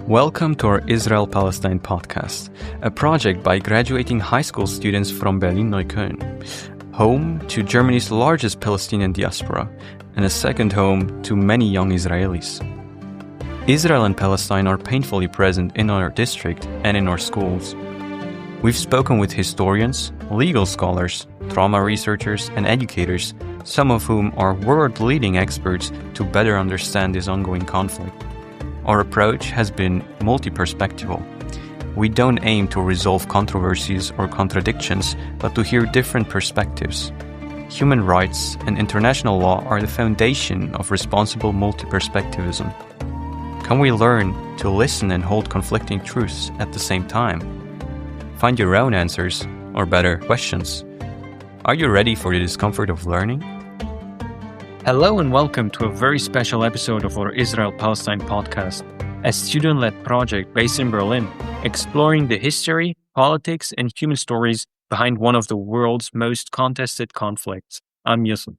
Welcome to our Israel-Palestine podcast, a project by graduating high school students from Berlin-Neukölln, home to Germany's largest Palestinian diaspora, and a second home to many young Israelis. Israel and Palestine are painfully present in our district and in our schools. We've spoken with historians, legal scholars, trauma researchers, and educators, some of whom are world-leading experts to better understand this ongoing conflict. Our approach has been multi-perspectival. We don't aim to resolve controversies or contradictions, but to hear different perspectives. Human rights and international law are the foundation of responsible multi-perspectivism. Can we learn to listen and hold conflicting truths at the same time? Find your own answers, or better, questions. Are you ready for the discomfort of learning? Hello and welcome to a very special episode of our Israel-Palestine podcast, a student-led project based in Berlin, exploring the history, politics, and human stories behind one of the world's most contested conflicts. I'm Yusuf.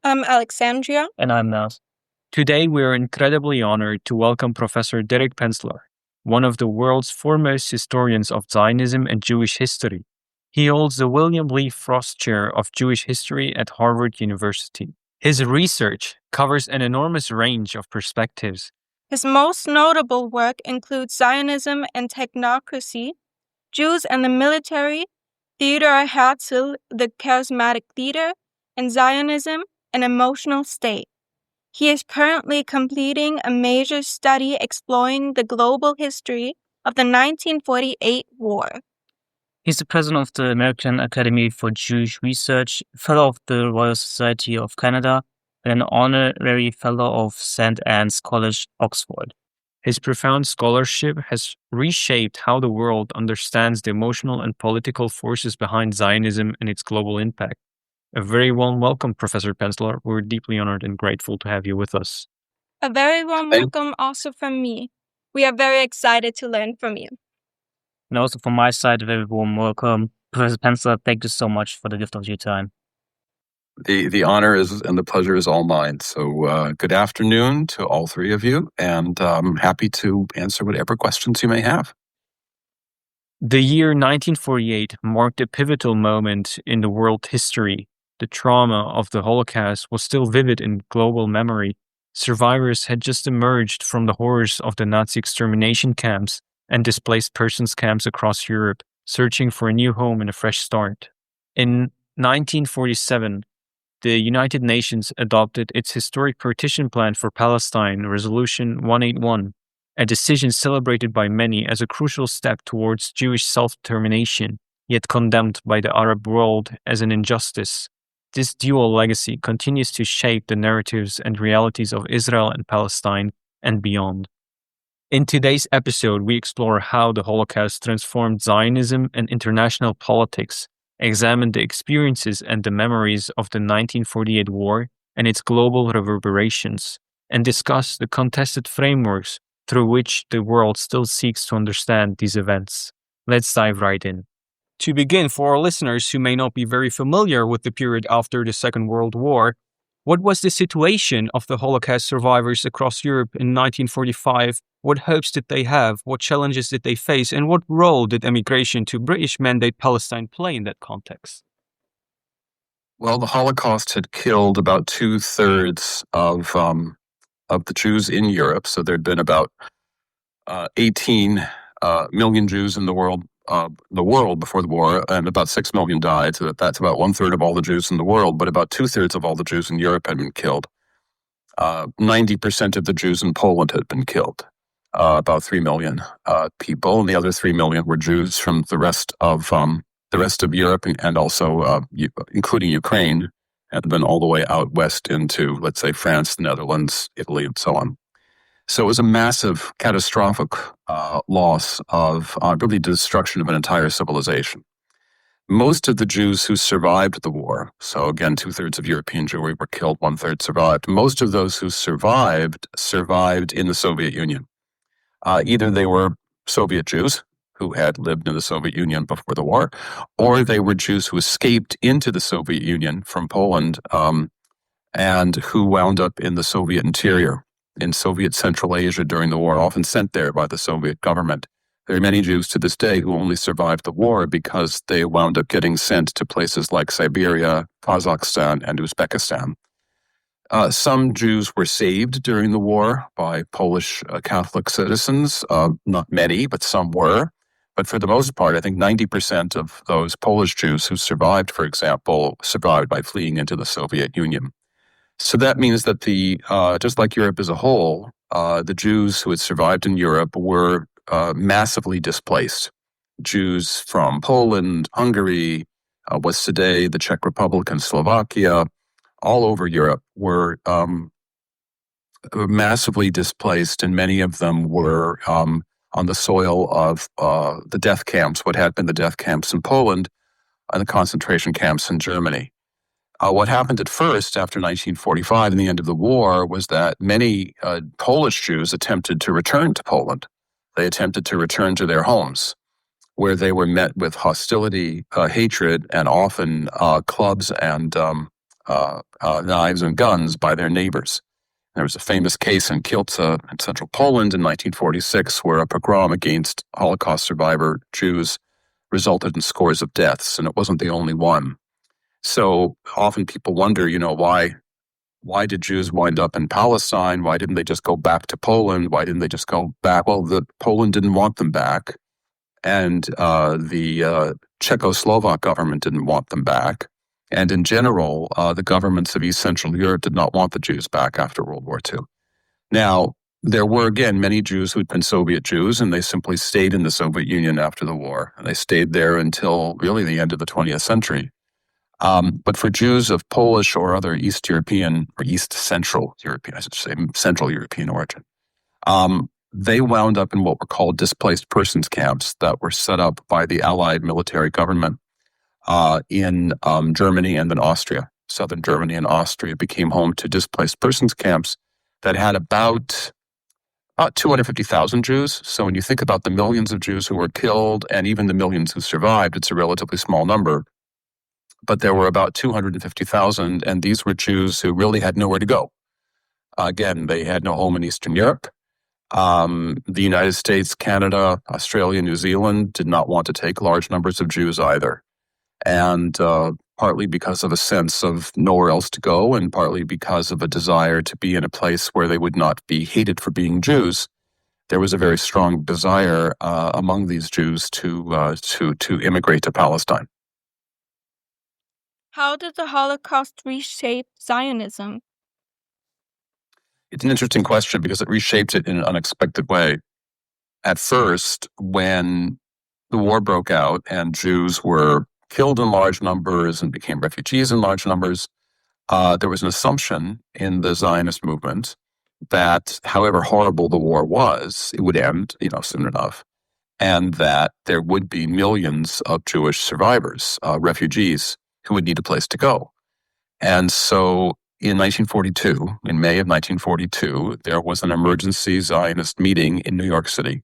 I'm Alexandria. And I'm Mert. Today we are incredibly honored to welcome Professor Derek Penslar, one of the world's foremost historians of Zionism and Jewish history. He holds the William Lee Frost Chair of Jewish History at Harvard University. His research covers an enormous range of perspectives. His most notable work includes Zionism and Technocracy, Jews and the Military, Theodor Herzl, the Charismatic Leader, and Zionism, an Emotional State. He is currently completing a major study exploring the global history of the 1948 war. He's the president of the American Academy for Jewish Research, fellow of the Royal Society of Canada, and an honorary fellow of St. Anne's College, Oxford. His profound scholarship has reshaped how the world understands the emotional and political forces behind Zionism and its global impact. A very warm welcome, Professor Penslar. We're deeply honored and grateful to have you with us. A very warm welcome also from me. We are very excited to learn from you. And also from my side, a very warm welcome. Professor Pensl, thank you so much for the gift of your time. The honor is and the pleasure is all mine. So good afternoon to all three of you, and I'm happy to answer whatever questions you may have. The year 1948 marked a pivotal moment in the world history. The trauma of the Holocaust was still vivid in global memory. Survivors had just emerged from the horrors of the Nazi extermination camps and displaced persons camps across Europe, searching for a new home and a fresh start. In 1947, the United Nations adopted its historic partition plan for Palestine, Resolution 181, a decision celebrated by many as a crucial step towards Jewish self-determination, yet condemned by the Arab world as an injustice. This dual legacy continues to shape the narratives and realities of Israel and Palestine and beyond. In today's episode, we explore how the Holocaust transformed Zionism and international politics, examine the experiences and the memories of the 1948 war and its global reverberations, and discuss the contested frameworks through which the world still seeks to understand these events. Let's dive right in. To begin, for our listeners who may not be very familiar with the period after the Second World War, what was the situation of the Holocaust survivors across Europe in 1945? What hopes did they have? What challenges did they face? And what role did emigration to British Mandate Palestine play in that context? Well, the Holocaust had killed about 2/3 of the Jews in Europe. So there'd been about 18 million Jews in the world before the war, and about 6 million died. So that's about 1/3 of all the Jews in the world, but about 2/3 of all the Jews in Europe had been killed. 90% of the Jews in Poland had been killed. About 3 million people, and the other 3 million were Jews from the rest of Europe, and also including Ukraine, and then all the way out west into, let's say, France, the Netherlands, Italy, and so on. So it was a massive, catastrophic loss of really destruction of an entire civilization. Most of the Jews who survived the war, so again, 2/3 of European Jewry were killed, 1/3 survived. Most of those who survived in the Soviet Union. Either they were Soviet Jews who had lived in the Soviet Union before the war, or they were Jews who escaped into the Soviet Union from Poland and who wound up in the Soviet interior. in Soviet Central Asia during the war, often sent there by the Soviet government. There are many Jews to this day who only survived the war because they wound up getting sent to places like Siberia, Kazakhstan, and Uzbekistan. Some Jews were saved during the war by Polish Catholic citizens. Not many, but some were. But for the most part, I think 90% of those Polish Jews who survived, for example, survived by fleeing into the Soviet Union. So that means that just like Europe as a whole, the Jews who had survived in Europe were massively displaced. Jews from Poland, Hungary, what's today the Czech Republic and Slovakia, all over Europe were massively displaced, and many of them were on the soil of the death camps, what had been the death camps in Poland and the concentration camps in Germany. What happened at first after 1945 and the end of the war was that many Polish Jews attempted to return to Poland. They attempted to return to their homes, where they were met with hostility, hatred, and often clubs and knives and guns by their neighbors. There was a famous case in Kielce in central Poland in 1946 where a pogrom against Holocaust survivor Jews resulted in scores of deaths, and it wasn't the only one. So often people wonder, why did Jews wind up in Palestine? Why didn't they just go back to Poland? Why didn't they just go back? Well, Poland didn't want them back, and the Czechoslovak government didn't want them back. And in general, the governments of East Central Europe did not want the Jews back after World War II. Now, there were, again, many Jews who had been Soviet Jews, and they simply stayed in the Soviet Union after the war. And they stayed there until really the end of the 20th century. But for Jews of Polish or other East European, or East Central European, I should say, Central European origin, they wound up in what were called displaced persons camps that were set up by the Allied military government in Germany and then Austria. Southern Germany and Austria became home to displaced persons camps that had about 250,000 Jews. So when you think about the millions of Jews who were killed and even the millions who survived, it's a relatively small number. But there were about 250,000, and these were Jews who really had nowhere to go. Again, they had no home in Eastern Europe. The United States, Canada, Australia, New Zealand did not want to take large numbers of Jews either. And partly because of a sense of nowhere else to go, and partly because of a desire to be in a place where they would not be hated for being Jews, there was a very strong desire among these Jews to immigrate to Palestine. How did the Holocaust reshape Zionism? It's an interesting question because it reshaped it in an unexpected way. At first, when the war broke out and Jews were killed in large numbers and became refugees in large numbers, there was an assumption in the Zionist movement that however horrible the war was, it would end, soon enough, and that there would be millions of Jewish survivors, refugees, who would need a place to go. And so in 1942, in May of 1942, there was an emergency Zionist meeting in New York City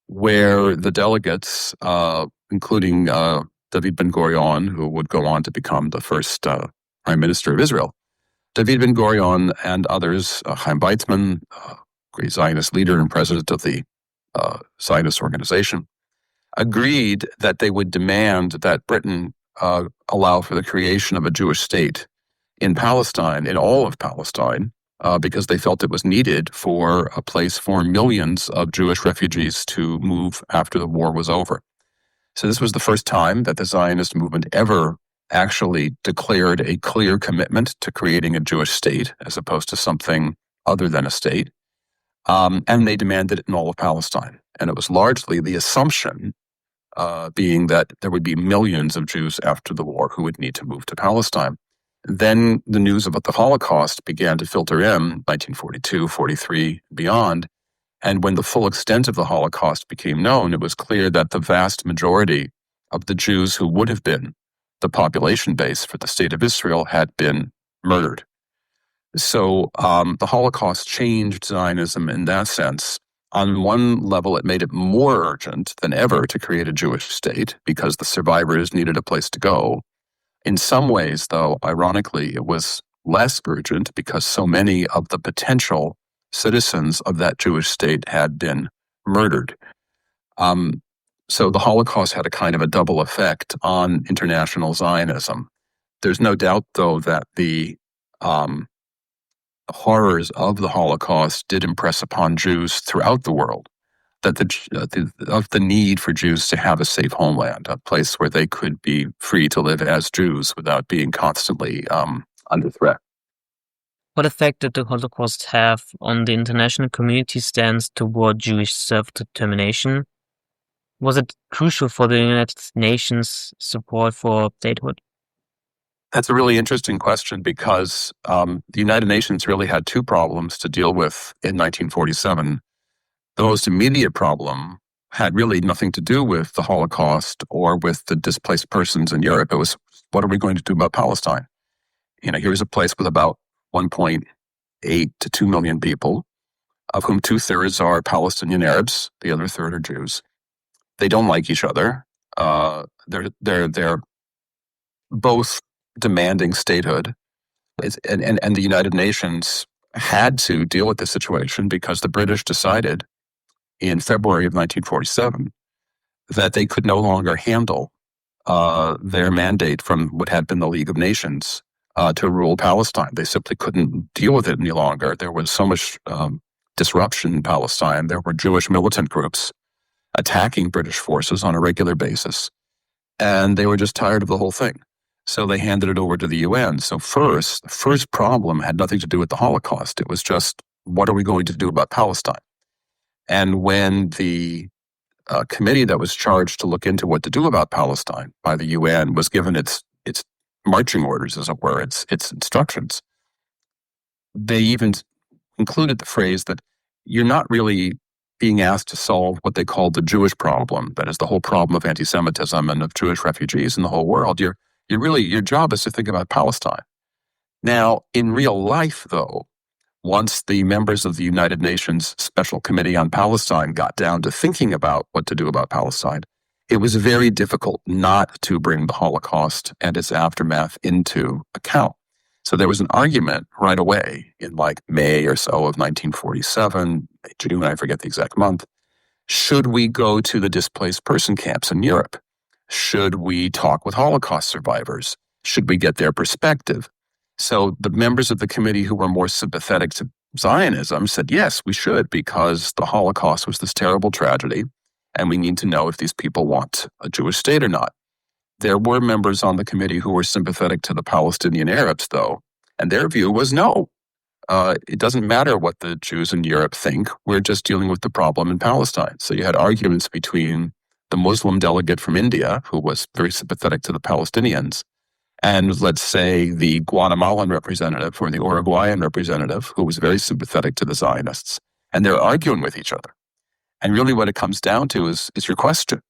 where the delegates, including David Ben-Gurion, who would go on to become the first prime minister of Israel, David Ben-Gurion and others, Chaim Weizmann, great Zionist leader and president of the Zionist organization, agreed that they would demand that Britain allow for the creation of a Jewish state in Palestine, in all of Palestine, because they felt it was needed for a place for millions of Jewish refugees to move after the war was over. So this was the first time that the Zionist movement ever actually declared a clear commitment to creating a Jewish state as opposed to something other than a state. And they demanded it in all of Palestine. And it was largely the assumption being that there would be millions of Jews after the war who would need to move to Palestine. Then the news about the Holocaust began to filter in 1942, 43, beyond. And when the full extent of the Holocaust became known, it was clear that the vast majority of the Jews who would have been the population base for the state of Israel had been murdered. So the Holocaust changed Zionism in that sense. On one level, it made it more urgent than ever to create a Jewish state because the survivors needed a place to go. In some ways, though, ironically, it was less urgent because so many of the potential citizens of that Jewish state had been murdered. So the Holocaust had a kind of a double effect on international Zionism. There's no doubt, though, that the horrors of the Holocaust did impress upon Jews throughout the world that the need for Jews to have a safe homeland, a place where they could be free to live as Jews without being constantly under threat. What effect did the Holocaust have on the international community's stance toward Jewish self-determination? Was it crucial for the United Nations' support for statehood? That's a really interesting question because the United Nations really had two problems to deal with in 1947. The most immediate problem had really nothing to do with the Holocaust or with the displaced persons in Europe. It was, what are we going to do about Palestine? Here's a place with about 1.8 to 2 million people, of whom 2/3 are Palestinian Arabs, the other third are Jews. They don't like each other. They're both demanding statehood, and the United Nations had to deal with this situation because the British decided in February of 1947 that they could no longer handle their mandate from what had been the League of Nations to rule Palestine. They simply couldn't deal with it any longer. There was so much disruption in Palestine. There were Jewish militant groups attacking British forces on a regular basis, and they were just tired of the whole thing. So they handed it over to the UN. So the first problem had nothing to do with the Holocaust. It was just, what are we going to do about Palestine? And when the committee that was charged to look into what to do about Palestine by the UN was given its marching orders, as it were, its instructions, they even included the phrase that you're not really being asked to solve what they called the Jewish problem, that is the whole problem of anti-Semitism and of Jewish refugees in the whole world. Your job is to think about Palestine. Now, in real life, though, once the members of the United Nations Special Committee on Palestine got down to thinking about what to do about Palestine, it was very difficult not to bring the Holocaust and its aftermath into account. So there was an argument right away in like May or so of 1947, June, I forget the exact month. Should we go to the displaced person camps in Europe? Should we talk with Holocaust survivors? Should we get their perspective? So the members of the committee who were more sympathetic to Zionism said, yes, we should, because the Holocaust was this terrible tragedy, and we need to know if these people want a Jewish state or not. There were members on the committee who were sympathetic to the Palestinian Arabs, though, and their view was no. It doesn't matter what the Jews in Europe think. We're just dealing with the problem in Palestine. So you had arguments between the Muslim delegate from India, who was very sympathetic to the Palestinians, and let's say the Guatemalan representative or the Uruguayan representative, who was very sympathetic to the Zionists. And they're arguing with each other. And really what it comes down to is your question.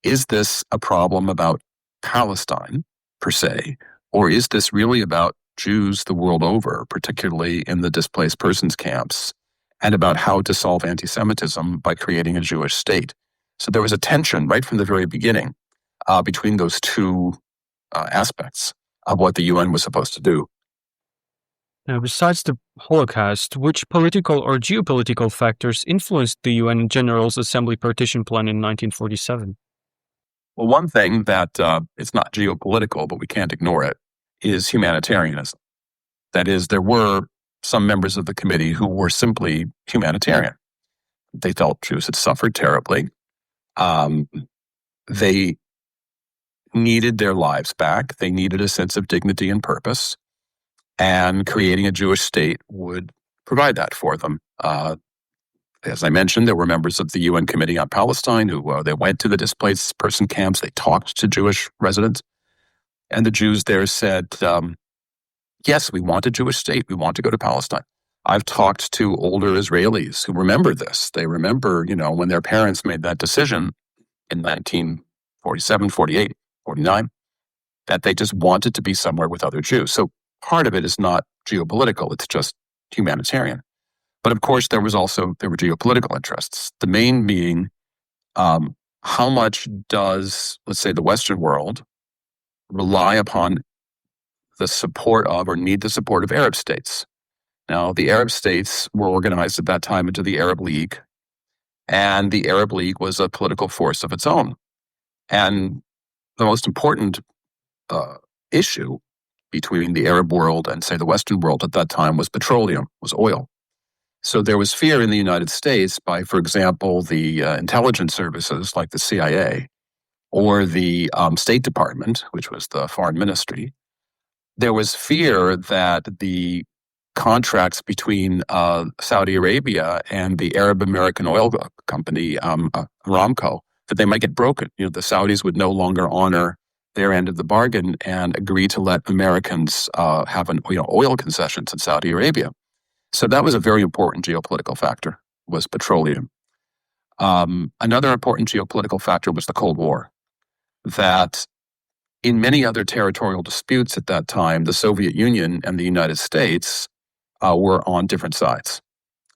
Is this a problem about Palestine, per se, or is this really about Jews the world over, particularly in the displaced persons camps, and about how to solve anti-Semitism by creating a Jewish state? So there was a tension right from the very beginning between those two aspects of what the UN was supposed to do. Now, besides the Holocaust, which political or geopolitical factors influenced the UN General Assembly Partition Plan in 1947? Well, one thing that it's not geopolitical, but we can't ignore it, is humanitarianism. That is, there were some members of the committee who were simply humanitarian. They felt Jews had suffered terribly. They needed their lives back. They needed a sense of dignity and purpose. And creating a Jewish state would provide that for them. As I mentioned, there were members of the UN Committee on Palestine who they went to the displaced person camps. They talked to Jewish residents. And the Jews there said, yes, we want a Jewish state. We want to go to Palestine. I've talked to older Israelis who remember this. They remember, when their parents made that decision in 1947, 48, 49, that they just wanted to be somewhere with other Jews. So part of it is not geopolitical. It's just humanitarian. But of course, there were geopolitical interests. The main being, how much does, let's say, the Western world rely upon the support of or need the support of Arab states? Now, the Arab states were organized at that time into the Arab League, and the Arab League was a political force of its own. And the most important issue between the Arab world and, say, the Western world at that time was petroleum, was oil. So there was fear in the United States by, for example, the intelligence services like the CIA or the State Department, which was the foreign ministry. There was fear that the contracts between Saudi Arabia and the Arab American oil company, Aramco, that they might get broken. The Saudis would no longer honor their end of the bargain and agree to let Americans have oil concessions in Saudi Arabia. So that was a very important geopolitical factor, was petroleum. Another important geopolitical factor was the Cold War, that in many other territorial disputes at that time, the Soviet Union and the United States were on different sides.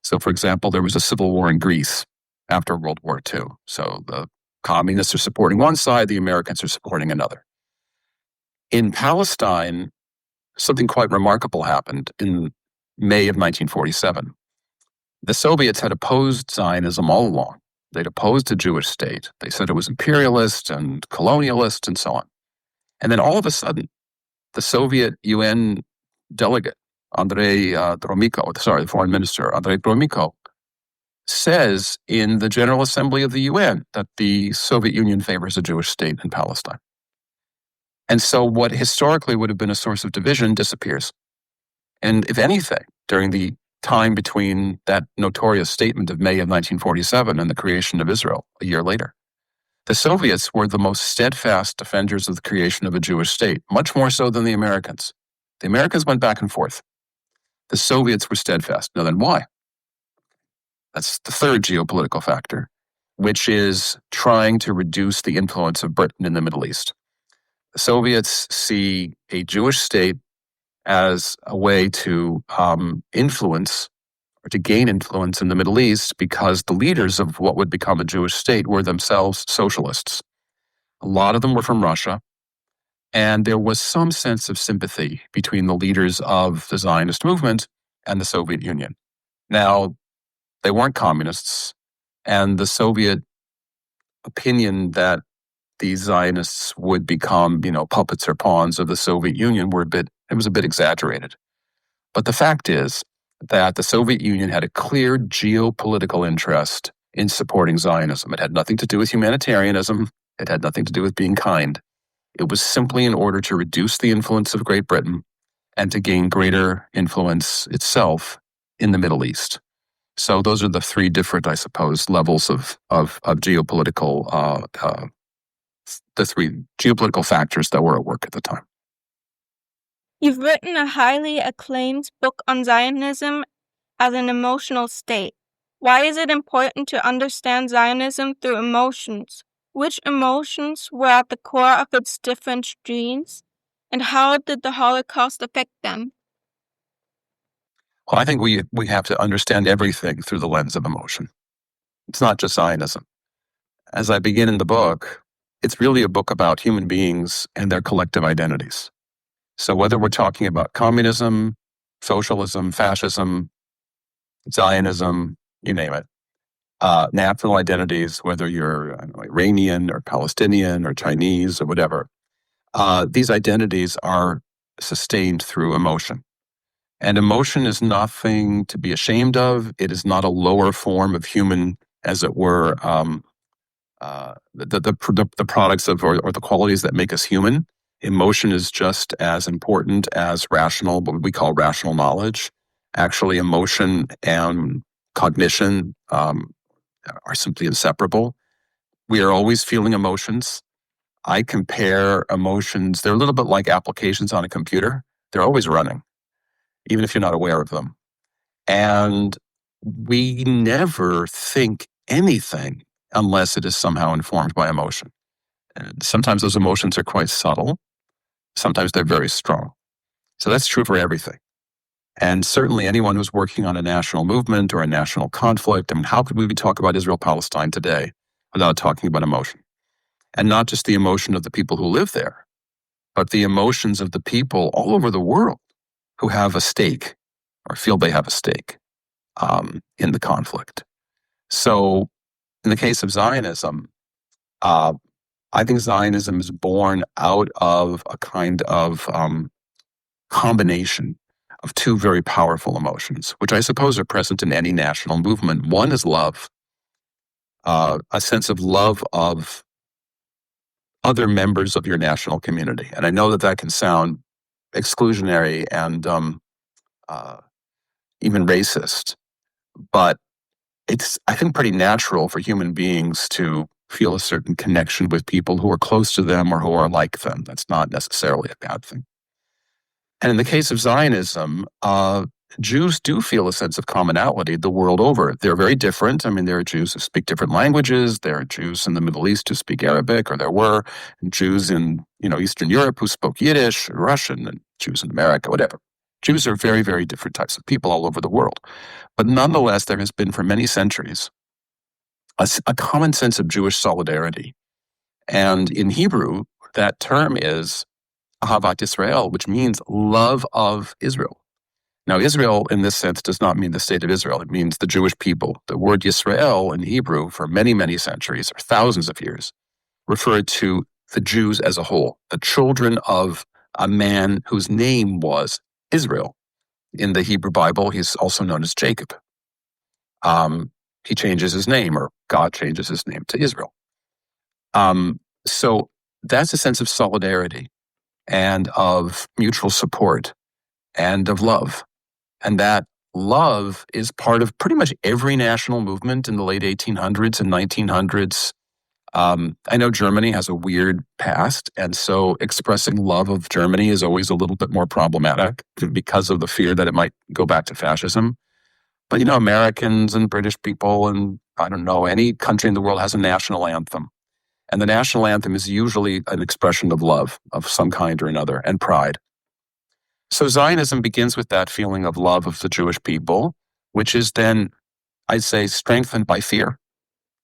So, for example, there was a civil war in Greece after World War II. So the communists are supporting one side, the Americans are supporting another. In Palestine, something quite remarkable happened in May of 1947. The Soviets had opposed Zionism all along. They'd opposed a Jewish state. They said it was imperialist and colonialist and so on. And then all of a sudden, the Soviet UN delegate, the foreign minister, Andrei Gromyko, says in the General Assembly of the UN that the Soviet Union favors a Jewish state in Palestine. And so what historically would have been a source of division disappears. And if anything, during the time between that notorious statement of May of 1947 and the creation of Israel a year later, the Soviets were the most steadfast defenders of the creation of a Jewish state, much more so than the Americans. The Americans went back and forth. The Soviets were steadfast. Now then, why? That's the third geopolitical factor, which is trying to reduce the influence of Britain in the Middle East. The Soviets see a Jewish state as a way to influence or to gain influence in the Middle East because the leaders of what would become a Jewish state were themselves socialists. A lot of them were from Russia, and there was some sense of sympathy between the leaders of the Zionist movement and the Soviet Union. Now, they weren't communists, and the Soviet opinion that these Zionists would become, puppets or pawns of the Soviet Union was a bit exaggerated. But the fact is that the Soviet Union had a clear geopolitical interest in supporting Zionism. It had nothing to do with humanitarianism. It had nothing to do with being kind. It was simply in order to reduce the influence of Great Britain and to gain greater influence itself in the Middle East. So those are the three different, I suppose, levels of geopolitical, the three geopolitical factors that were at work at the time. You've written a highly acclaimed book on Zionism as an emotional state. Why is it important to understand Zionism through emotions? Which emotions were at the core of its different streams, and how did the Holocaust affect them? Well, I think we have to understand everything through the lens of emotion. It's not just Zionism. As I begin in the book, it's really a book about human beings and their collective identities. So whether we're talking about communism, socialism, fascism, Zionism, you name it, national identities, whether you're Iranian or Palestinian or Chinese or whatever, these identities are sustained through emotion. And emotion is nothing to be ashamed of. It is not a lower form of human, as it were, the products of or the qualities that make us human. Emotion is just as important as rational, what we call rational knowledge. Actually, emotion and cognition are simply inseparable. We are always feeling emotions. I compare emotions. They're a little bit like applications on a computer. They're always running, even if you're not aware of them. And we never think anything unless it is somehow informed by emotion. And sometimes those emotions are quite subtle. Sometimes they're very strong. So that's true for everything. And certainly anyone who's working on a national movement or a national conflict, how could we talk about Israel-Palestine today without talking about emotion? And not just the emotion of the people who live there, but the emotions of the people all over the world who have a stake or feel they have a stake in the conflict. So in the case of Zionism, I think Zionism is born out of a kind of combination of two very powerful emotions, which I suppose are present in any national movement. One is love, a sense of love of other members of your national community. And I know that that can sound exclusionary and even racist, but it's, I think, pretty natural for human beings to feel a certain connection with people who are close to them or who are like them. That's not necessarily a bad thing. And in the case of Zionism, Jews do feel a sense of commonality the world over. They're very different. I mean, there are Jews who speak different languages. There are Jews in the Middle East who speak Arabic, or there were Jews in, Eastern Europe who spoke Yiddish, or Russian, and Jews in America, whatever. Jews are very, very different types of people all over the world. But nonetheless, there has been for many centuries a common sense of Jewish solidarity. And in Hebrew, that term is Ahavat Israel, which means love of Israel. Now, Israel in this sense does not mean the state of Israel. It means the Jewish people. The word Yisrael in Hebrew for many, many centuries or thousands of years referred to the Jews as a whole, the children of a man whose name was Israel. In the Hebrew Bible, he's also known as Jacob. He changes his name, or God changes his name to Israel. So that's a sense of solidarity and of mutual support and of love. And that love is part of pretty much every national movement in the late 1800s and 1900s. I know Germany has a weird past, and so expressing love of Germany is always a little bit more problematic because of the fear that it might go back to fascism. But, Americans and British people and, I don't know, any country in the world has a national anthem. And the national anthem is usually an expression of love of some kind or another and pride. So Zionism begins with that feeling of love of the Jewish people, which is then, I'd say, strengthened by fear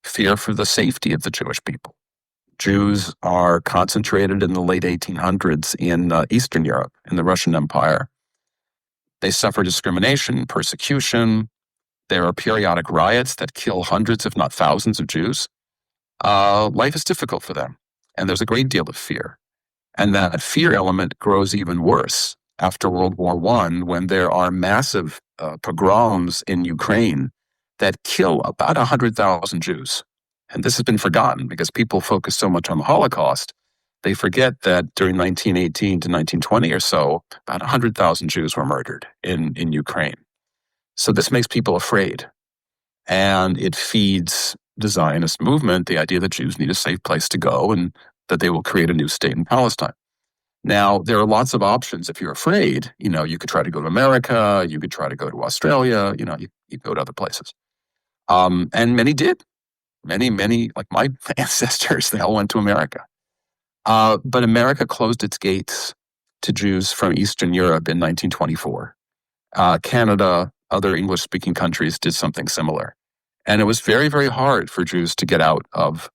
for the safety of the Jewish people. Jews are concentrated in the late 1800s in Eastern Europe, in the Russian Empire. They suffer discrimination, persecution. There are periodic riots that kill hundreds, if not thousands, of Jews. Life is difficult for them, and there's a great deal of fear. And that fear element grows even worse after World War I, when there are massive pogroms in Ukraine that kill about 100,000 Jews. And this has been forgotten because people focus so much on the Holocaust, they forget that during 1918 to 1920 or so, about 100,000 Jews were murdered in Ukraine. So this makes people afraid. And it feeds the Zionist movement, the idea that Jews need a safe place to go and that they will create a new state in Palestine. Now, there are lots of options. If you're afraid, you could try to go to America, you could try to go to Australia, you go to other places. And many did. Many, like my ancestors, they all went to America. But America closed its gates to Jews from Eastern Europe in 1924. Canada, other English-speaking countries did something similar. And it was very, very hard for Jews to get out of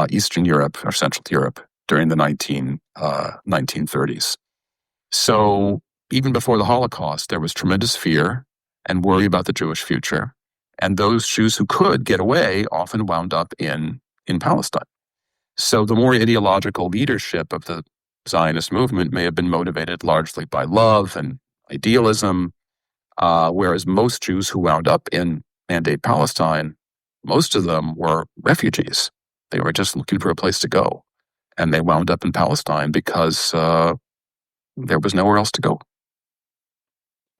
Eastern Europe or Central Europe during the 1930s. So even before the Holocaust, there was tremendous fear and worry about the Jewish future. And those Jews who could get away often wound up in Palestine. So the more ideological leadership of the Zionist movement may have been motivated largely by love and idealism, whereas most Jews who wound up in Mandate Palestine, most of them were refugees. They were just looking for a place to go. And they wound up in Palestine because there was nowhere else to go.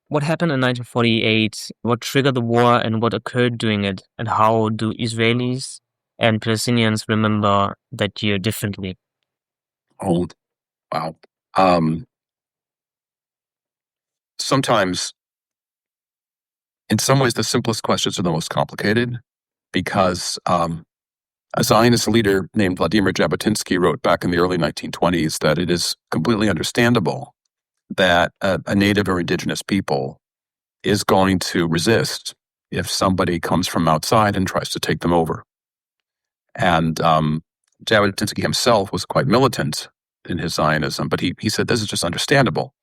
What happened in 1948? What triggered the war and what occurred during it? And how do Israelis and Palestinians remember that year differently? Oh, wow. Sometimes, in some ways, the simplest questions are the most complicated because a Zionist leader named Vladimir Jabotinsky wrote back in the early 1920s that it is completely understandable that a native or indigenous people is going to resist if somebody comes from outside and tries to take them over. And Jabotinsky himself was quite militant in his Zionism, but he said this is just understandable.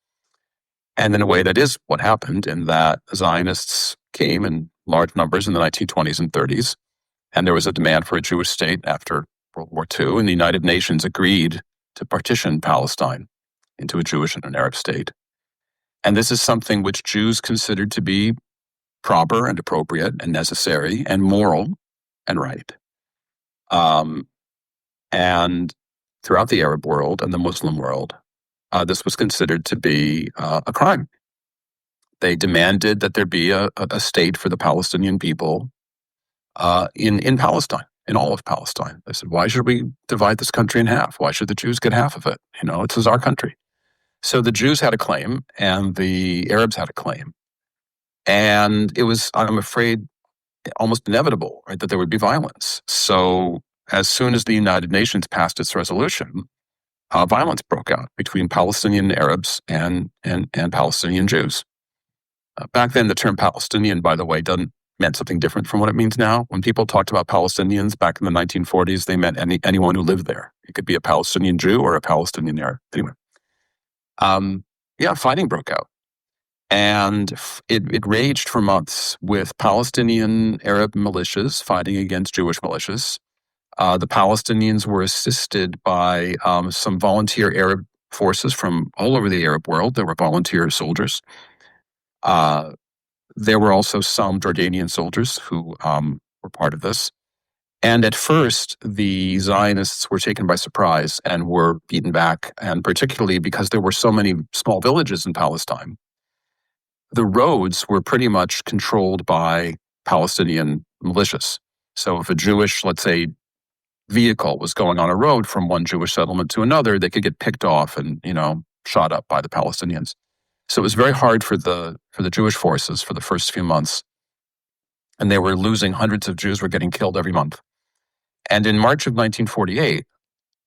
And in a way, that is what happened, in that Zionists came in large numbers in the 1920s and 30s, and there was a demand for a Jewish state after World War II, and the United Nations agreed to partition Palestine into a Jewish and an Arab state. And this is something which Jews considered to be proper and appropriate and necessary and moral and right. And throughout the Arab world and the Muslim world, this was considered to be a crime. They demanded that there be a state for the Palestinian people in Palestine, in all of Palestine. They said, why should we divide this country in half? Why should the Jews get half of it? This is our country. So the Jews had a claim and the Arabs had a claim. And it was, I'm afraid, almost inevitable, right, that there would be violence. So as soon as the United Nations passed its resolution, violence broke out between Palestinian Arabs and Palestinian Jews. Back then, the term Palestinian, by the way, meant something different from what it means now. When people talked about Palestinians back in the 1940s, they meant anyone who lived there. It could be a Palestinian Jew or a Palestinian Arab. Anyway, fighting broke out. And it raged for months with Palestinian Arab militias fighting against Jewish militias. The Palestinians were assisted by some volunteer Arab forces from all over the Arab world. There were volunteer soldiers. There were also some Jordanian soldiers who were part of this. And at first, the Zionists were taken by surprise and were beaten back, and particularly because there were so many small villages in Palestine. The roads were pretty much controlled by Palestinian militias. So if a Jewish, let's say, vehicle was going on a road from one Jewish settlement to another, they could get picked off and, shot up by the Palestinians. So it was very hard for the Jewish forces for the first few months. And they were losing, hundreds of Jews were getting killed every month. And in March of 1948,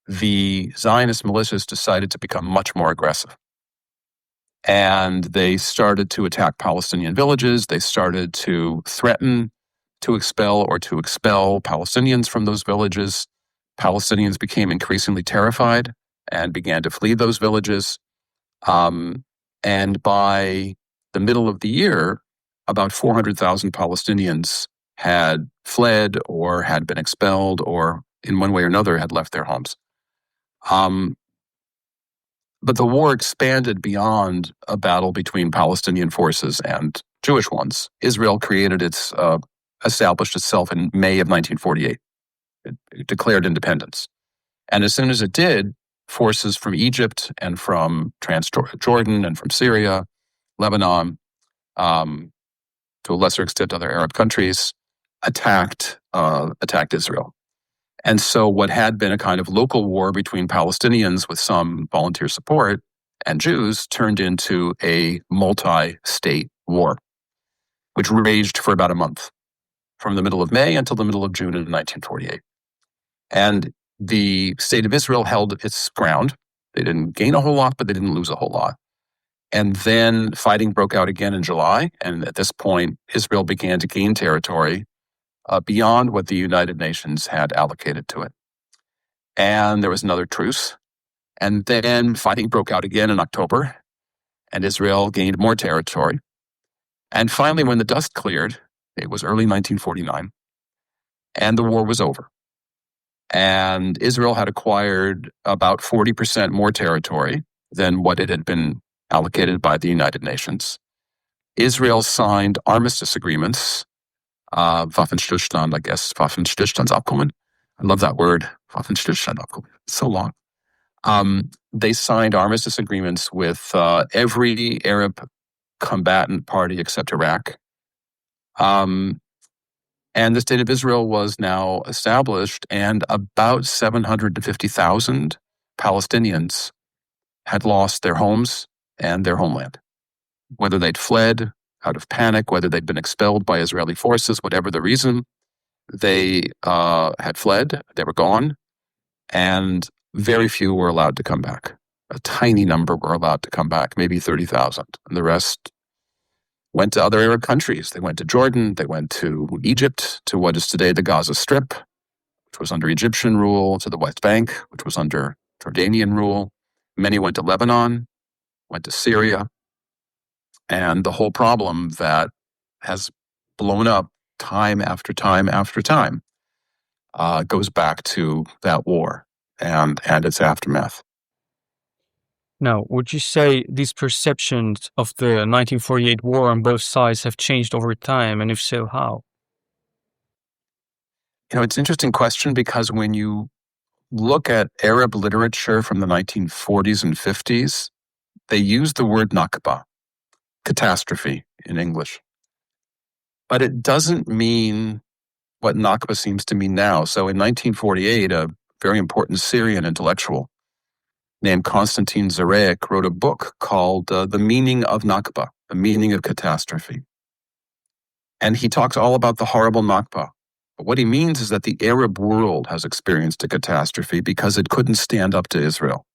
the Zionist militias decided to become much more aggressive. And they started to attack Palestinian villages. They started to threaten to expel Palestinians from those villages. Palestinians became increasingly terrified and began to flee those villages. And by the middle of the year, about 400,000 Palestinians had fled or had been expelled or in one way or another had left their homes. But the war expanded beyond a battle between Palestinian forces and Jewish ones. Israel established itself in May of 1948. It declared independence. And as soon as it did, forces from Egypt and from Transjordan and from Syria, Lebanon, to a lesser extent other Arab countries, attacked Israel. And so what had been a kind of local war between Palestinians with some volunteer support and Jews turned into a multi-state war, which raged for about a month, from the middle of May until the middle of June in 1948. And the state of Israel held its ground. They didn't gain a whole lot, but they didn't lose a whole lot. And then fighting broke out again in July. And at this point, Israel began to gain territory beyond what the United Nations had allocated to it. And there was another truce. And then fighting broke out again in October, and Israel gained more territory. And finally, when the dust cleared, it was early 1949, and the war was over. And Israel had acquired about 40% more territory than what it had been allocated by the United Nations. Israel signed armistice agreements, Waffenstillstand, I guess, Waffenstillstandsabkommen. I love that word, Waffenstillstandsabkommen. It's so long. They signed armistice agreements with every Arab combatant party except Iraq. And the state of Israel was now established, and about 750,000 Palestinians had lost their homes and their homeland. Whether they'd fled out of panic, whether they'd been expelled by Israeli forces, whatever the reason, they had fled, they were gone, and very few were allowed to come back. A tiny number were allowed to come back, maybe 30,000. And the rest went to other Arab countries. They went to Jordan, they went to Egypt, to what is today the Gaza Strip, which was under Egyptian rule, to the West Bank, which was under Jordanian rule. Many went to Lebanon, went to Syria. And the whole problem that has blown up time after time after time goes back to that war and its aftermath. Now, would you say these perceptions of the 1948 war on both sides have changed over time, and if so, how? It's an interesting question because when you look at Arab literature from the 1940s and 50s, they use the word Nakba, catastrophe in English. But it doesn't mean what Nakba seems to mean now. So in 1948, a very important Syrian intellectual named Konstantin Zarek wrote a book called The Meaning of Nakba, The Meaning of Catastrophe. And he talks all about the horrible Nakba. But what he means is that the Arab world has experienced a catastrophe because it couldn't stand up to Israel.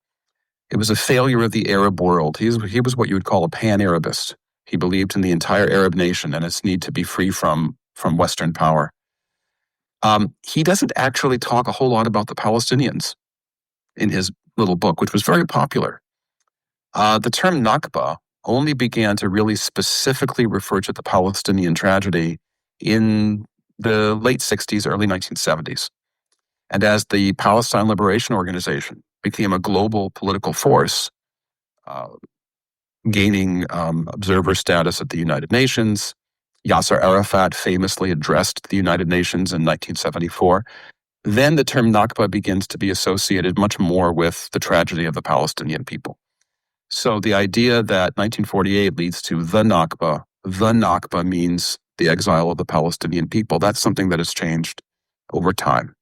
It was a failure of the Arab world. He was what you would call a pan-Arabist. He believed in the entire Arab nation and its need to be free from Western power. He doesn't actually talk a whole lot about the Palestinians in his little book, which was very popular. The term Nakba only began to really specifically refer to the Palestinian tragedy in the late 60s, early 1970s. And as the Palestine Liberation Organization became a global political force, gaining observer status at the United Nations, Yasser Arafat famously addressed the United Nations in 1974, then the term Nakba begins to be associated much more with the tragedy of the Palestinian people. So the idea that 1948 leads to the Nakba means the exile of the Palestinian people. That's something that has changed over time.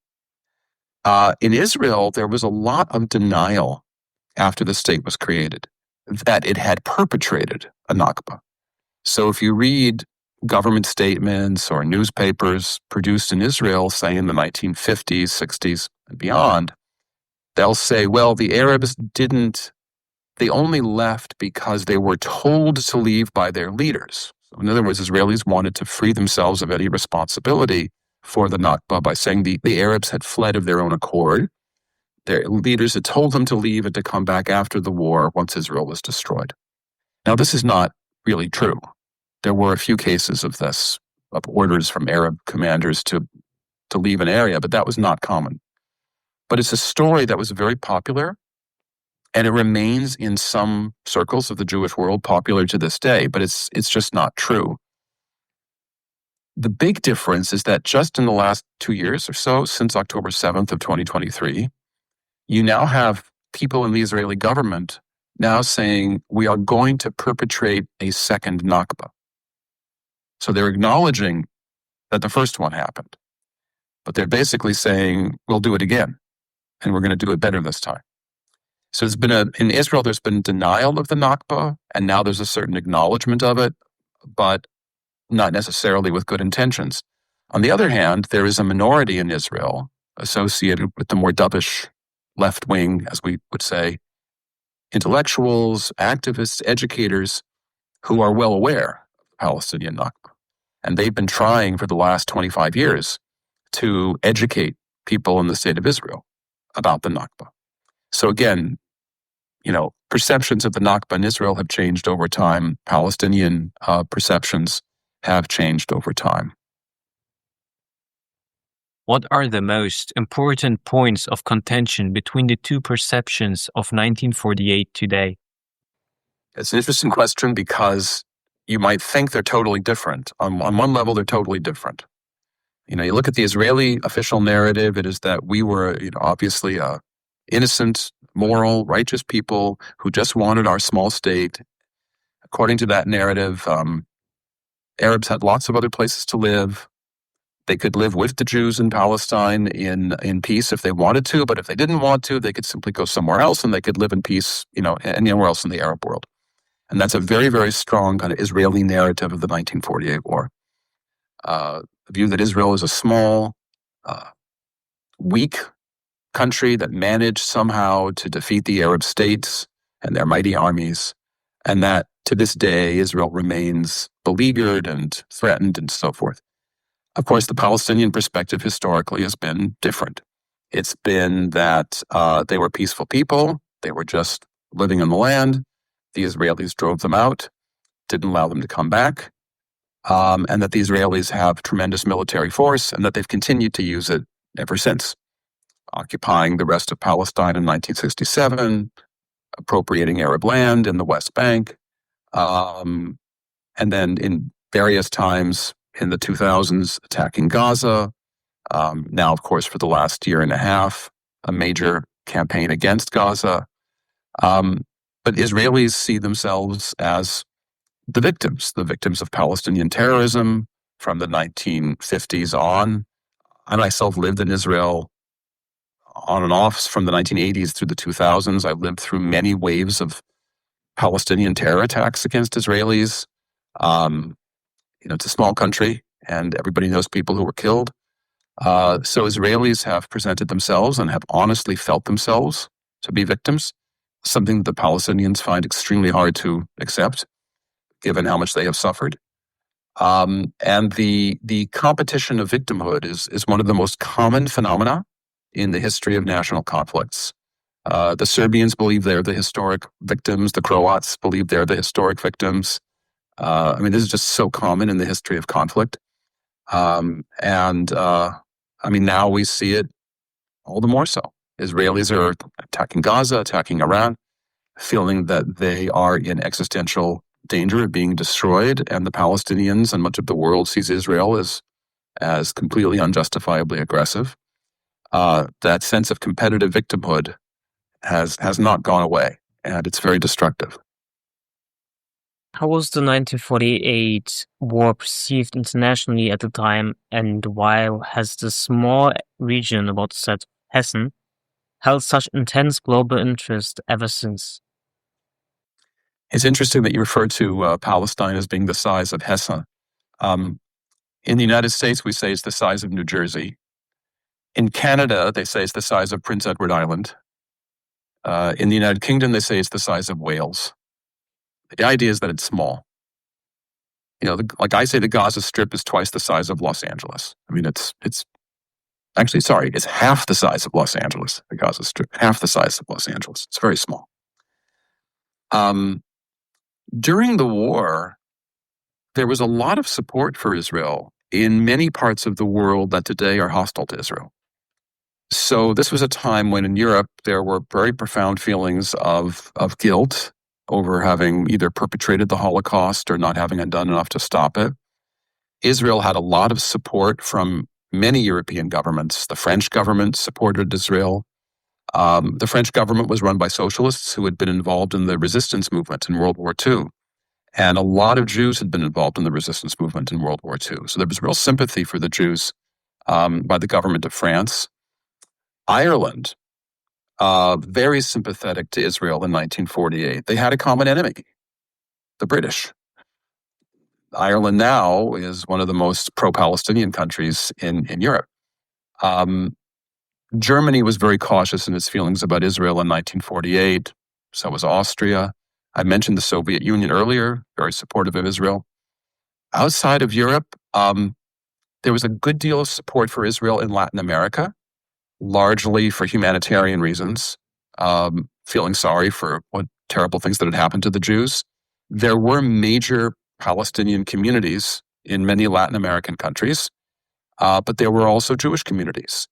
In Israel, there was a lot of denial after the state was created that it had perpetrated a Nakba. So if you read government statements or newspapers produced in Israel, say in the 1950s, 60s, and beyond, they'll say, well, the Arabs they only left because they were told to leave by their leaders. So in other words, Israelis wanted to free themselves of any responsibility for the Nakba by saying the Arabs had fled of their own accord. Their leaders had told them to leave and to come back after the war once Israel was destroyed. Now, this is not really true. There were a few cases of this, of orders from Arab commanders to leave an area, but that was not common. But it's a story that was very popular, and it remains in some circles of the Jewish world popular to this day, but it's just not true. The big difference is that just in the last 2 years or so, since October 7th of 2023, you now have people in the Israeli government now saying, we are going to perpetrate a second Nakba. So they're acknowledging that the first one happened, but they're basically saying, we'll do it again, and we're going to do it better this time. So in Israel, there's been denial of the Nakba, and now there's a certain acknowledgement of it, but not necessarily with good intentions. On the other hand, there is a minority in Israel associated with the more dovish left wing, as we would say, intellectuals, activists, educators, who are well aware of the Palestinian Nakba. And they've been trying for the last 25 years to educate people in the state of Israel about the Nakba. So again, perceptions of the Nakba in Israel have changed over time. Palestinian perceptions have changed over time. What are the most important points of contention between the two perceptions of 1948 today? It's an interesting question because you might think they're totally different. On one level, they're totally different. You look at the Israeli official narrative, it is that we were, obviously innocent, moral, righteous people who just wanted our small state. According to that narrative, Arabs had lots of other places to live. They could live with the Jews in Palestine in peace if they wanted to, but if they didn't want to, they could simply go somewhere else and they could live in peace, anywhere else in the Arab world. And that's a very, very strong kind of Israeli narrative of the 1948 war. The view that Israel is a small, weak country that managed somehow to defeat the Arab states and their mighty armies, and that to this day, Israel remains beleaguered and threatened and so forth. Of course, the Palestinian perspective historically has been different. It's been that they were peaceful people. They were just living in the land. The Israelis drove them out. didn't allow them to come back, and that the Israelis have tremendous military force and that they've continued to use it ever since, occupying the rest of Palestine in 1967, appropriating Arab land in the West Bank, and then in various times in the 2000s attacking Gaza. Now, of course, for the last year and a half, a major campaign against Gaza. But Israelis see themselves as the victims of Palestinian terrorism from the 1950s on. I myself lived in Israel on and off from the 1980s through the 2000s. I lived through many waves of Palestinian terror attacks against Israelis. It's a small country, and everybody knows people who were killed. So Israelis have presented themselves and have honestly felt themselves to be victims, something that the Palestinians find extremely hard to accept, given how much they have suffered. And the competition of victimhood is one of the most common phenomena in the history of national conflicts. The Serbians believe they're the historic victims. The Croats believe they're the historic victims. This is just so common in the history of conflict. Now we see it all the more so. Israelis are attacking Gaza, attacking Iran, feeling that they are in existential danger of being destroyed, and the Palestinians and much of the world sees Israel as completely unjustifiably aggressive. That sense of competitive victimhood has not gone away, and it's very destructive. How was the 1948 war perceived internationally at the time, and why has the small region about said Hessen held such intense global interest ever since? It's interesting that you refer to Palestine as being the size of Hessen. In the United States, we say it's the size of New Jersey. In Canada, they say it's the size of Prince Edward Island. In the United Kingdom, they say it's the size of Wales. The idea is that it's small. Like I say, the Gaza Strip is twice the size of Los Angeles. It's half the size of Los Angeles, the Gaza Strip, half the size of Los Angeles. It's very small. During the war, there was a lot of support for Israel in many parts of the world that today are hostile to Israel. So this was a time when in Europe, there were very profound feelings of guilt over having either perpetrated the Holocaust or not having done enough to stop it. Israel had a lot of support from many European governments. The French government supported Israel. The French government was run by socialists who had been involved in the resistance movement in World War II. And a lot of Jews had been involved in the resistance movement in World War II. So there was real sympathy for the Jews by the government of France. Ireland, very sympathetic to Israel in 1948. They had a common enemy, the British. Ireland now is one of the most pro-Palestinian countries in Europe. Germany was very cautious in its feelings about Israel in 1948. So was Austria. I mentioned the Soviet Union earlier, very supportive of Israel. Outside of Europe, there was a good deal of support for Israel in Latin America, largely for humanitarian reasons, feeling sorry for what terrible things that had happened to the Jews. There were major Palestinian communities in many Latin American countries, but there were also Jewish communities.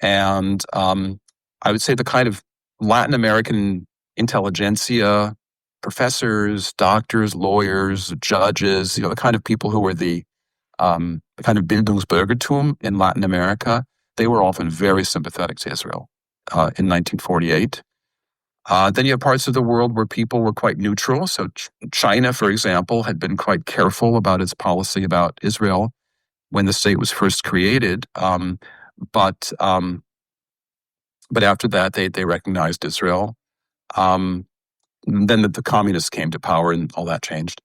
And I would say the kind of Latin American intelligentsia, professors, doctors, lawyers, judges, the kind of people who were the kind of Bildungsbürgertum in Latin America, they were often very sympathetic to Israel in 1948. Then you have parts of the world where people were quite neutral. So China, for example, had been quite careful about its policy about Israel when the state was first created. But after that, they recognized Israel. Then the communists came to power and all that changed.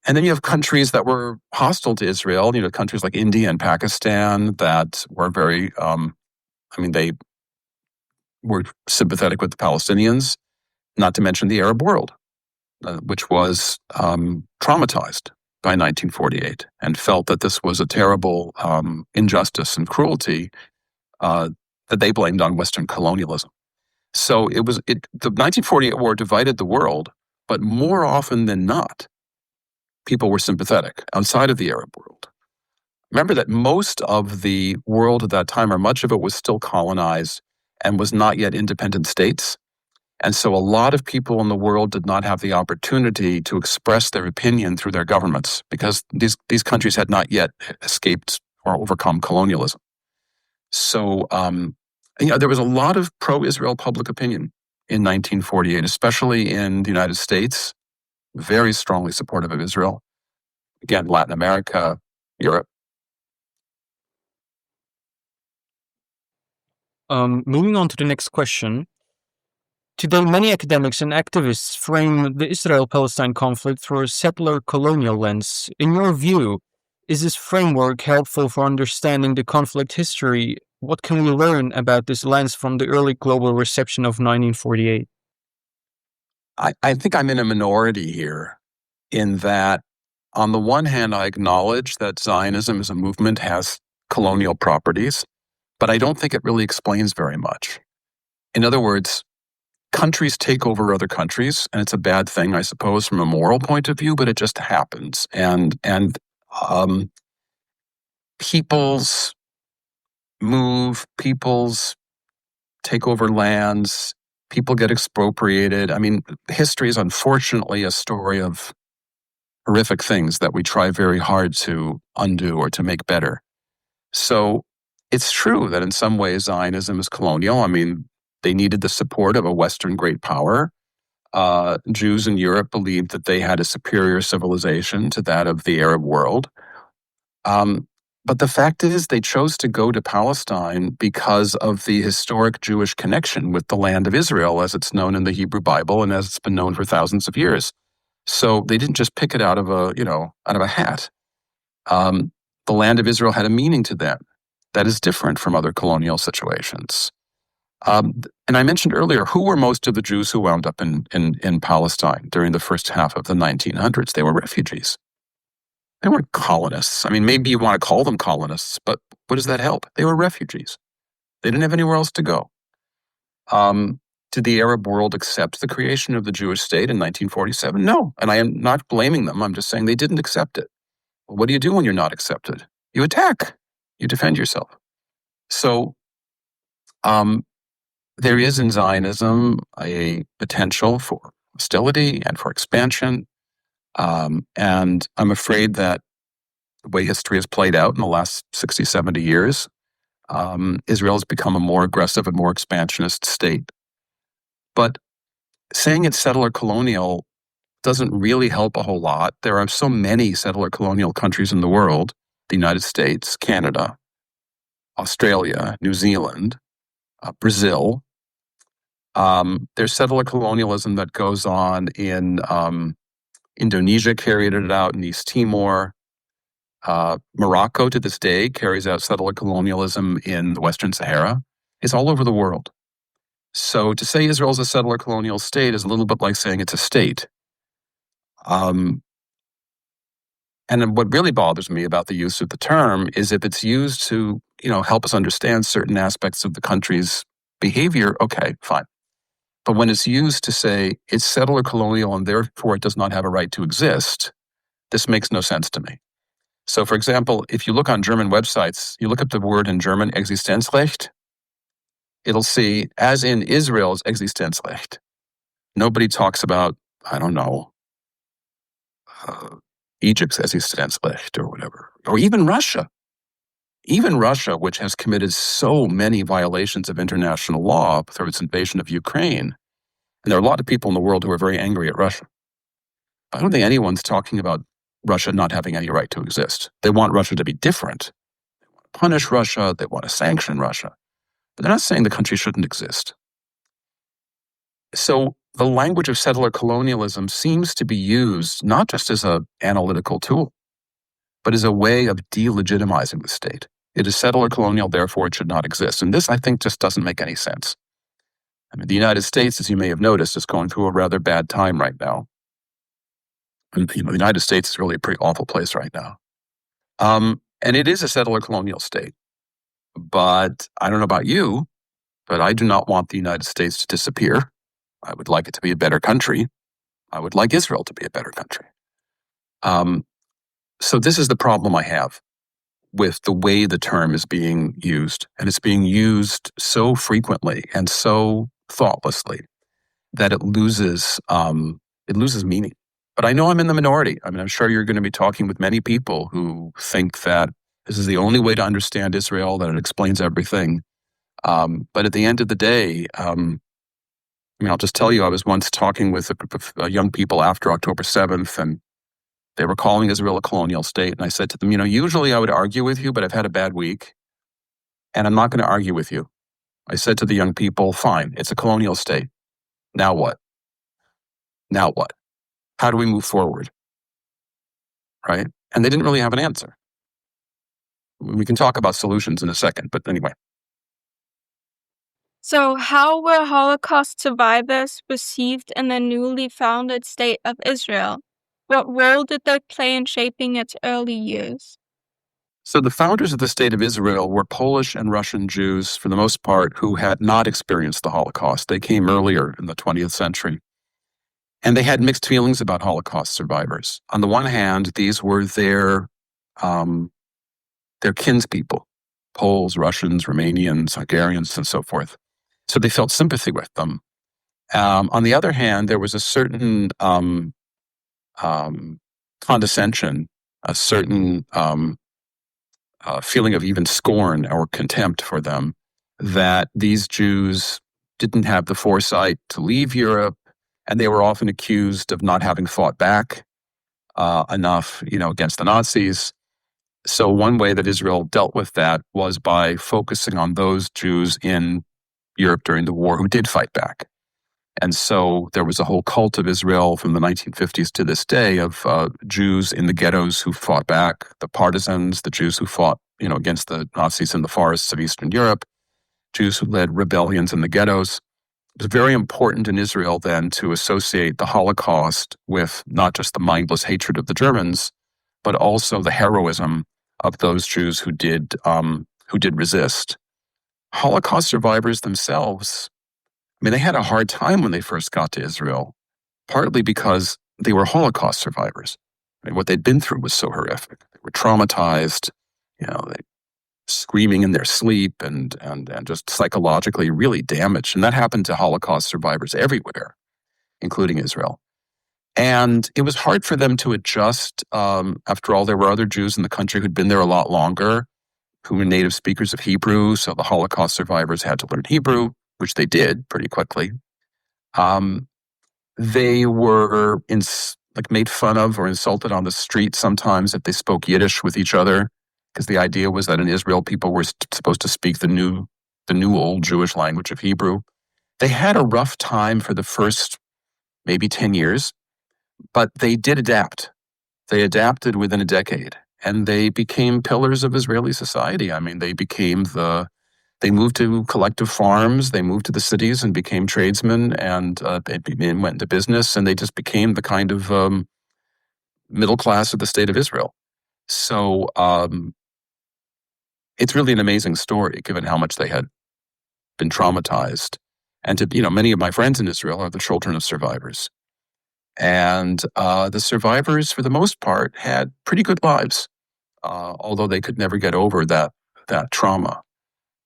And then you have countries that were hostile to Israel, countries like India and Pakistan that were very, they were sympathetic with the Palestinians, not to mention the Arab world, which was traumatized by 1948 and felt that this was a terrible injustice and cruelty that they blamed on Western colonialism. So the 1948 war divided the world, but more often than not, people were sympathetic outside of the Arab world. Remember that most of the world at that time, or much of it, was still colonized and was not yet independent states. And so a lot of people in the world did not have the opportunity to express their opinion through their governments because these countries had not yet escaped or overcome colonialism. So, there was a lot of pro-Israel public opinion in 1948, especially in the United States, very strongly supportive of Israel. Again, Latin America, Europe. Moving on to the next question. Today, many academics and activists frame the Israel-Palestine conflict through a settler-colonial lens. In your view, is this framework helpful for understanding the conflict history? What can we learn about this lens from the early global reception of 1948? I think I'm in a minority here in that, on the one hand, I acknowledge that Zionism as a movement has colonial properties, but I don't think it really explains very much. In other words, countries take over other countries, and it's a bad thing, I suppose, from a moral point of view, but it just happens. And peoples move, peoples take over lands, people get expropriated. I mean, history is unfortunately a story of horrific things that we try very hard to undo or to make better. So it's true that in some ways Zionism is colonial. I mean, they needed the support of a Western great power. Jews in Europe believed that they had a superior civilization to that of the Arab world. But the fact is, they chose to go to Palestine because of the historic Jewish connection with the land of Israel, as it's known in the Hebrew Bible and as it's been known for thousands of years. So they didn't just pick it out of a hat. The land of Israel had a meaning to them that is different from other colonial situations. And I mentioned earlier, who were most of the Jews who wound up in Palestine during the first half of the 1900s? They were refugees. They weren't colonists. I mean, maybe you want to call them colonists, but what does that help? They were refugees. They didn't have anywhere else to go. Did the Arab world accept the creation of the Jewish state in 1947? No. And I am not blaming them. I'm just saying they didn't accept it. Well, what do you do when you're not accepted? You attack. You defend yourself. So there is in Zionism a potential for hostility and for expansion. And I'm afraid that the way history has played out in the last 60, 70 years, Israel has become a more aggressive and more expansionist state. But saying it's settler-colonial doesn't really help a whole lot. There are so many settler-colonial countries in the world: the United States, Canada, Australia, New Zealand, Brazil. There's settler colonialism that goes on in Indonesia, carried it out in East Timor. Morocco, to this day, carries out settler colonialism in the Western Sahara. It's all over the world. So to say Israel is a settler colonial state is a little bit like saying it's a state. And what really bothers me about the use of the term is if it's used to, help us understand certain aspects of the country's behavior, okay, fine. But when it's used to say it's settler colonial and therefore it does not have a right to exist, this makes no sense to me. So, for example, if you look on German websites, you look up the word in German, Existenzrecht, it'll see, as in Israel's Existenzrecht. Nobody talks about, Egypt's Existenzrecht or whatever, or even Russia. Even Russia, which has committed so many violations of international law through its invasion of Ukraine. And there are a lot of people in the world who are very angry at Russia. I don't think anyone's talking about Russia not having any right to exist. They want Russia to be different. They want to punish Russia. They want to sanction Russia. But they're not saying the country shouldn't exist. So the language of settler colonialism seems to be used not just as an analytical tool, but as a way of delegitimizing the state. It is settler colonial, therefore it should not exist. And this, I think, just doesn't make any sense. I mean, the United States, as you may have noticed, is going through a rather bad time right now. And, the United States is really a pretty awful place right now. And it is a settler colonial state. But I don't know about you, but I do not want the United States to disappear. I would like it to be a better country. I would like Israel to be a better country. So this is the problem I have with the way the term is being used. And it's being used so frequently and so thoughtlessly that it loses meaning. But I know I'm in the minority. I mean, I'm sure you're going to be talking with many people who think that this is the only way to understand Israel, that it explains everything. But at the end of the day, I'll just tell you, I was once talking with a group of young people after October 7th, and they were calling Israel a colonial state. And I said to them, usually I would argue with you, but I've had a bad week, and I'm not going to argue with you. I said to the young people, fine, it's a colonial state. Now what? Now what? How do we move forward? Right? And they didn't really have an answer. We can talk about solutions in a second, but anyway. So how were Holocaust survivors received in the newly founded state of Israel? What role did they play in shaping its early years? So the founders of the state of Israel were Polish and Russian Jews, for the most part, who had not experienced the Holocaust. They came earlier in the 20th century. And they had mixed feelings about Holocaust survivors. On the one hand, these were their kinspeople, Poles, Russians, Romanians, Hungarians, and so forth. So they felt sympathy with them. On the other hand, there was a certain condescension, a certain feeling of even scorn or contempt for them, that these Jews didn't have the foresight to leave Europe, and they were often accused of not having fought back enough, against the Nazis. So one way that Israel dealt with that was by focusing on those Jews in Europe during the war who did fight back. And so there was a whole cult of Israel from the 1950s to this day of Jews in the ghettos who fought back, the partisans, the Jews who fought, against the Nazis in the forests of Eastern Europe, Jews who led rebellions in the ghettos. It was very important in Israel then to associate the Holocaust with not just the mindless hatred of the Germans, but also the heroism of those Jews who did resist. Holocaust survivors themselves, they had a hard time when they first got to Israel, partly because they were Holocaust survivors. What they'd been through was so horrific. They were traumatized, they screaming in their sleep and just psychologically really damaged. And that happened to Holocaust survivors everywhere, including Israel. And it was hard for them to adjust. After all, there were other Jews in the country who'd been there a lot longer, who were native speakers of Hebrew. So the Holocaust survivors had to learn Hebrew, which they did pretty quickly. They were made fun of or insulted on the street sometimes if they spoke Yiddish with each other, because the idea was that in Israel, people were supposed to speak the new old Jewish language of Hebrew. They had a rough time for the first maybe 10 years, but they did adapt. They adapted within a decade, and they became pillars of Israeli society. They moved to collective farms, they moved to the cities and became tradesmen and went into business, and they just became the kind of middle class of the state of Israel. So it's really an amazing story, given how much they had been traumatized. And many of my friends in Israel are the children of survivors. And the survivors, for the most part, had pretty good lives, although they could never get over that trauma.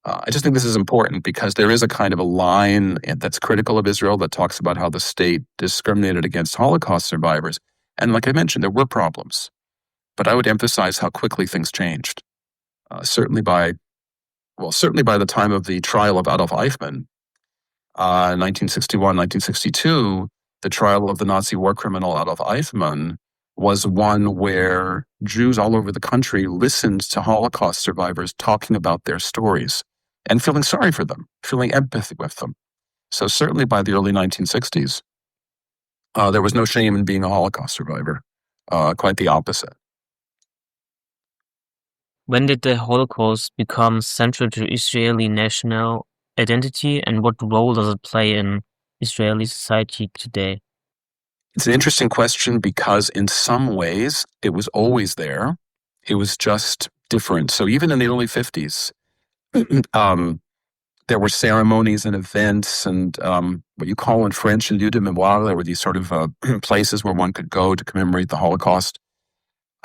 I just think this is important because there is a kind of a line that's critical of Israel that talks about how the state discriminated against Holocaust survivors. And like I mentioned, there were problems. But I would emphasize how quickly things changed. Certainly by the time of the trial of Adolf Eichmann, 1961, 1962, the trial of the Nazi war criminal Adolf Eichmann was one where Jews all over the country listened to Holocaust survivors talking about their stories and feeling sorry for them, feeling empathy with them. So certainly by the early 1960s, there was no shame in being a Holocaust survivor, quite the opposite. When did the Holocaust become central to Israeli national identity, and what role does it play in Israeli society today? It's an interesting question because in some ways it was always there. It was just different. So even in the early 50s, there were ceremonies and events and what you call in French lieux de mémoire. There were these sort of places where one could go to commemorate the Holocaust.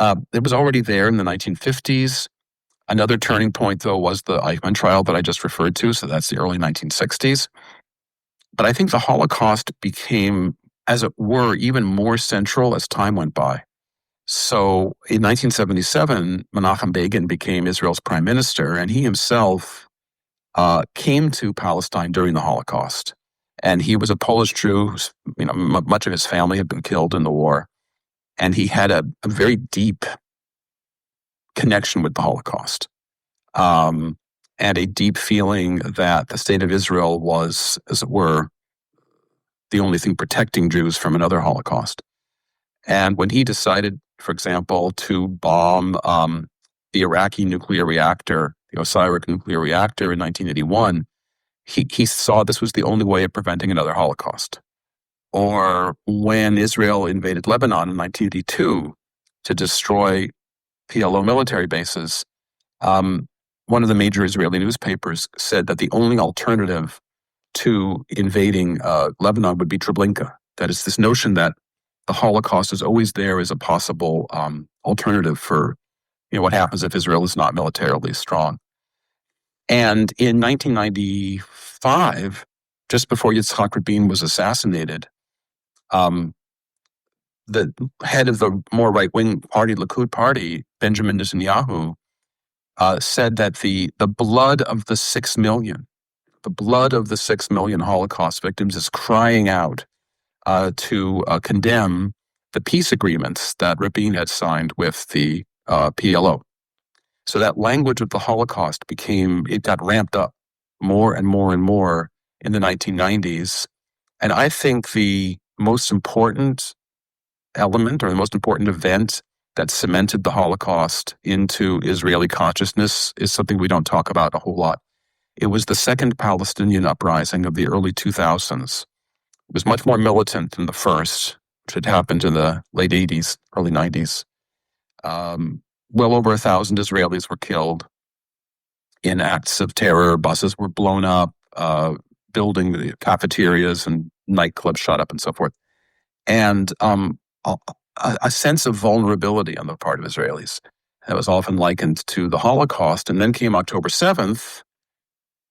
It was already there in the 1950s. Another turning point, though, was the Eichmann trial that I just referred to, so that's the early 1960s. But I think the Holocaust became, as it were, even more central as time went by. So in 1977, Menachem Begin became Israel's prime minister, and he himself came to Palestine during the Holocaust. And he was a Polish Jew. Much of his family had been killed in the war. And he had a very deep connection with the Holocaust, and a deep feeling that the state of Israel was, as it were, the only thing protecting Jews from another Holocaust. And when he decided, for example, to bomb the Iraqi nuclear reactor, the Osirak nuclear reactor in 1981, he saw this was the only way of preventing another Holocaust. Or when Israel invaded Lebanon in 1982 to destroy PLO military bases, one of the major Israeli newspapers said that the only alternative to invading Lebanon would be Treblinka. That is, this notion that the Holocaust is always there as a possible alternative for what happens if Israel is not militarily strong. And in 1995, just before Yitzhak Rabin was assassinated, the head of the more right-wing party, Likud party, Benjamin Netanyahu, said that the blood of the 6 million Holocaust victims is crying out to condemn the peace agreements that Rabin had signed with the PLO. So that language of the Holocaust got ramped up more and more and more in the 1990s. And I think the most important element or the most important event that cemented the Holocaust into Israeli consciousness is something we don't talk about a whole lot. It was the second Palestinian uprising of the early 2000s. It was much more militant than the first, which had happened in the late 80s, early 90s. Well over 1,000 Israelis were killed in acts of terror. Buses were blown up, building cafeterias and nightclubs shot up and so forth. And a sense of vulnerability on the part of Israelis that was often likened to the Holocaust. And then came October 7th,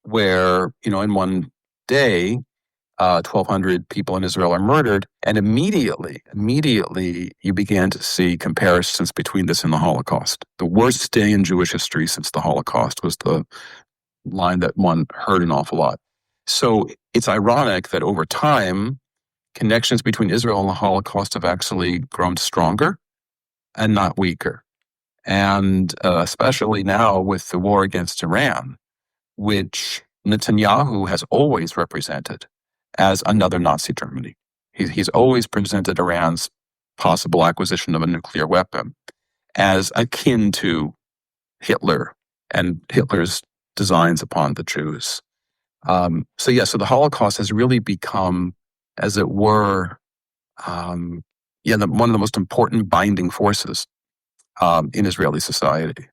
where, in one day, 1,200 people in Israel are murdered. And immediately, you began to see comparisons between this and the Holocaust. The worst day in Jewish history since the Holocaust was the line that one heard an awful lot. So it's ironic that over time, connections between Israel and the Holocaust have actually grown stronger and not weaker. And especially now with the war against Iran, which Netanyahu has always represented as another Nazi Germany. He's always presented Iran's possible acquisition of a nuclear weapon as akin to Hitler and Hitler's designs upon the Jews. So the Holocaust has really become, as it were, one of the most important binding forces in Israeli society.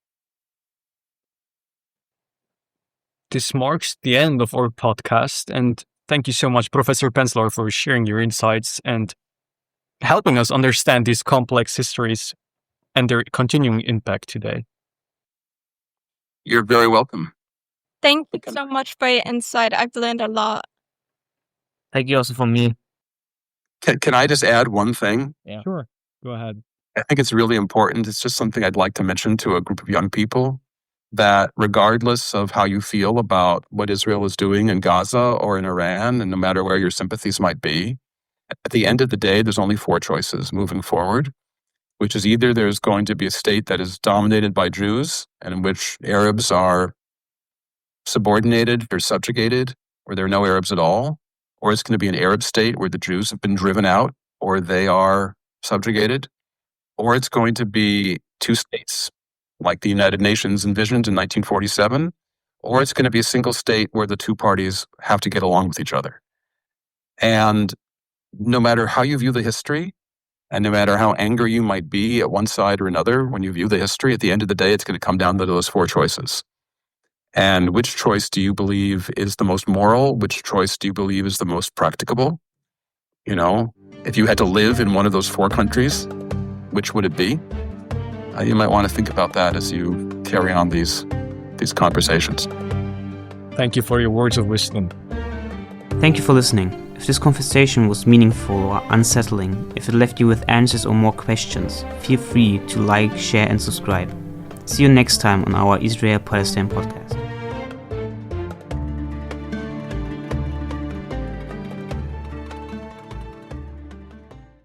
This marks the end of our podcast, and thank you so much, Professor Penslar, for sharing your insights and helping us understand these complex histories and their continuing impact today. You're very welcome. Thank you so much for your insight. I've learned a lot. Thank you also from me. Can I just add one thing? Yeah. Sure. Go ahead. I think it's really important. It's just something I'd like to mention to a group of young people, that regardless of how you feel about what Israel is doing in Gaza or in Iran, and no matter where your sympathies might be, at the end of the day, there's only 4 choices moving forward, which is either there's going to be a state that is dominated by Jews and in which Arabs are subordinated or subjugated, or there are no Arabs at all, or it's going to be an Arab state where the Jews have been driven out or they are subjugated, or it's going to be 2 states like the United Nations envisioned in 1947, or it's going to be a single state where the 2 parties have to get along with each other. And no matter how you view the history, and no matter how angry you might be at one side or another, when you view the history, at the end of the day, it's going to come down to those 4 choices. And which choice do you believe is the most moral? Which choice do you believe is the most practicable? If you had to live in one of those 4 countries, which would it be? you might want to think about that as you carry on these conversations. Thank you for your words of wisdom. Thank you for listening. If this conversation was meaningful or unsettling, if it left you with answers or more questions, feel free to like, share, and subscribe. See you next time on our Israel-Palestine podcast.